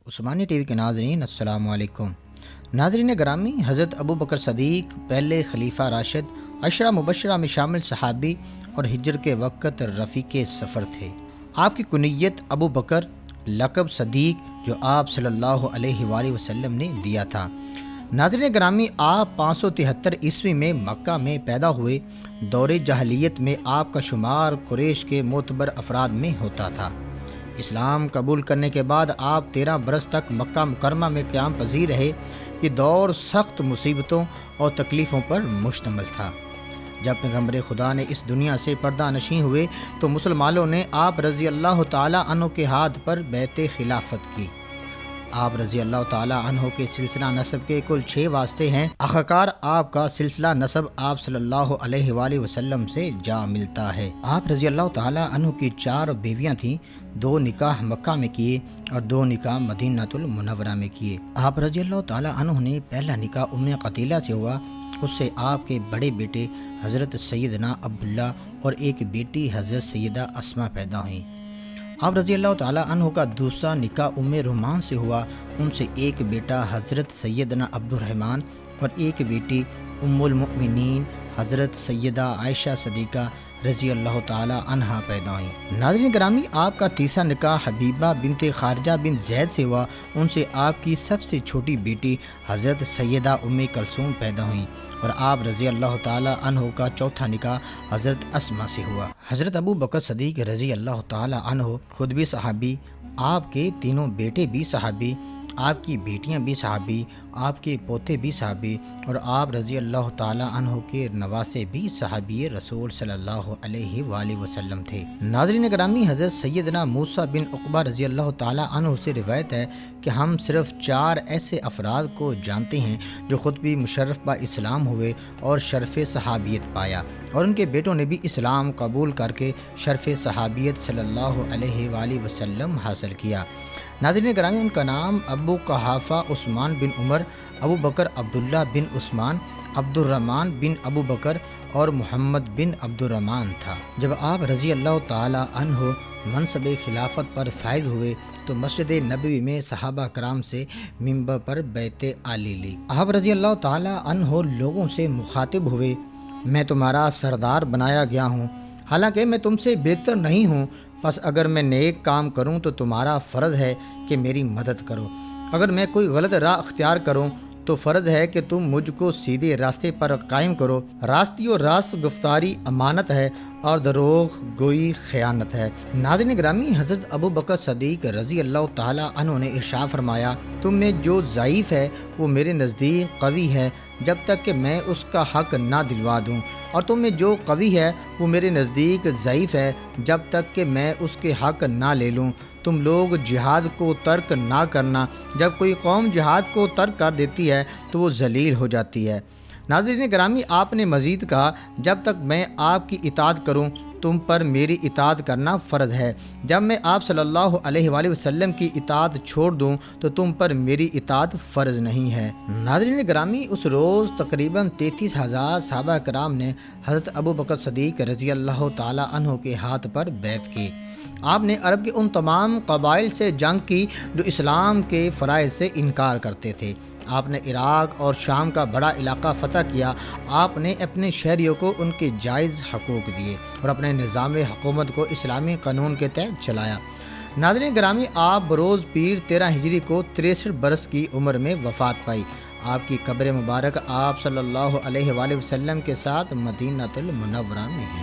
Usmani T V کے ناظرین السلام علیکم۔ ناظرین گرامی، حضرت ابو بکر صدیق پہلے خلیفہ راشد، عشرہ مبشرہ میں شامل صحابی اور ہجر کے وقت رفیق سفر تھے۔ آپ کی کنیت ابو بکر، لقب صدیق جو آپ صلی اللہ علیہ وآلہ وسلم نے دیا تھا۔ ناظرین گرامی، آپ 573 عیسوی میں مکہ میں پیدا ہوئے۔ دور جاہلیت میں آپ کا شمار قریش کے معتبر افراد میں ہوتا تھا۔ اسلام قبول کرنے کے بعد آپ 13 برس تک مکہ مکرمہ میں قیام پذیر رہے۔ یہ دور سخت مصیبتوں اور تکلیفوں پر مشتمل تھا۔ جب پیغمبر خدا نے اس دنیا سے پردہ نشین ہوئے تو مسلمانوں نے آپ رضی اللہ تعالی عنہ کے ہاتھ پر بیعت خلافت کی۔ آپ رضی اللہ تعالی عنہ کے سلسلہ نسب کے کل 6 واسطے ہیں۔ آخرکار آپ کا سلسلہ نسب آپ صلی اللہ علیہ وآلہ وسلم سے جا ملتا ہے۔ آپ رضی اللہ تعالی عنہ کی 4 بیویاں تھیں، 2 نکاح مکہ میں کیے اور 2 نکاح مدینہ المنورہ میں کیے۔ آپ رضی اللہ تعالی عنہ نے پہلا نکاح ام قتیلہ سے ہوا، اس سے آپ کے بڑے بیٹے حضرت سیدنا عبداللہ اور ایک بیٹی حضرت سیدہ اسماء پیدا ہوئیں۔ آپ رضی اللہ تعالی عنہ کا دوسرا نکاح ام رومان سے ہوا، ان سے ایک بیٹا حضرت سیدنا عبد الرحمن اور ایک بیٹی ام المؤمنین حضرت سیدہ عائشہ صدیقہ رضی اللہ تعالی عنہا پیدا ہوئیں۔ ناظرین گرامی، آپ کا تیسرا نکاح حبیبہ بنت خارجہ بن زید سے ہوا، ان سے آپ کی سب سے چھوٹی بیٹی حضرت سیدہ ام کلثوم پیدا ہوئیں، اور آپ رضی اللہ تعالی عنہ کا چوتھا نکاح حضرت اسماء سے ہوا۔ حضرت ابو بکر صدیق رضی اللہ تعالی عنہ خود بھی صحابی، آپ کے تینوں بیٹے بھی صحابی، آپ کی بیٹیاں بھی صحابی، آپ کے پوتے بھی صحابی، اور آپ رضی اللہ تعالی عنہ کے نواسے بھی صحابی رسول صلی اللہ علیہ وآلہ وسلم تھے۔ ناظرین گرامی، حضرت سیدنا موسیٰ بن عقبہ رضی اللہ تعالی عنہ سے روایت ہے کہ ہم صرف 4 ایسے افراد کو جانتے ہیں جو خود بھی مشرف با اسلام ہوئے اور شرف صحابیت پایا، اور ان کے بیٹوں نے بھی اسلام قبول کر کے شرف صحابیت صلی اللہ علیہ وآلہ وسلم حاصل کیا۔ ناظرین گرامی، ان کا نام ابو قحافہ عثمان بن عمر، ابو بکر عبداللہ بن عثمان، عبد الرحمن بن ابو بکر اور محمد بن عبد الرحمن تھا۔ جب آپ رضی اللہ تعالی عنہ منصب خلافت پر فائز ہوئے تو مسجد نبوی میں صحابہ کرام سے منبر پر بیعت عالی لی۔ آپ رضی اللہ تعالی عنہ لوگوں سے مخاطب ہوئے، میں تمہارا سردار بنایا گیا ہوں، حالانکہ میں تم سے بہتر نہیں ہوں، بس اگر میں نیک کام کروں تو تمہارا فرض ہے کہ میری مدد کرو، اگر میں کوئی غلط راہ اختیار کروں تو فرض ہے کہ تم مجھ کو سیدھے راستے پر قائم کرو۔ راستی اور راست گفتاری امانت ہے اور دروغ گوئی خیانت ہے۔ ناظرین گرامی، حضرت ابو بکر صدیق رضی اللہ تعالی عنہ نے ارشاد فرمایا، تم میں جو ضعیف ہے وہ میرے نزدیک قوی ہے جب تک کہ میں اس کا حق نہ دلوا دوں، اور تم میں جو قوی ہے وہ میرے نزدیک ضعیف ہے جب تک کہ میں اس کے حق نہ لے لوں۔ تم لوگ جہاد کو ترک نہ کرنا، جب کوئی قوم جہاد کو ترک کر دیتی ہے تو وہ ذلیل ہو جاتی ہے۔ ناظرین گرامی، آپ نے مزید کہا، جب تک میں آپ کی اطاعت کروں تم پر میری اطاعت کرنا فرض ہے، جب میں آپ صلی اللہ علیہ وآلہ وسلم کی اطاعت چھوڑ دوں تو تم پر میری اطاعت فرض نہیں ہے۔ ناظرین گرامی، اس روز تقریباً 33,000 صحابہ کرام نے حضرت ابو بکر صدیق رضی اللہ تعالی عنہ کے ہاتھ پر بیعت کی۔ آپ نے عرب کے ان تمام قبائل سے جنگ کی جو اسلام کے فرائض سے انکار کرتے تھے۔ آپ نے عراق اور شام کا بڑا علاقہ فتح کیا۔ آپ نے اپنے شہریوں کو ان کے جائز حقوق دیے اور اپنے نظام حکومت کو اسلامی قانون کے تحت چلایا۔ ناظرین گرامی، آپ بروز پیر 13 ہجری کو 63 برس کی عمر میں وفات پائی۔ آپ کی قبر مبارک آپ صلی اللہ علیہ وآلہ وسلم کے ساتھ مدینہ المنورہ میں ہے۔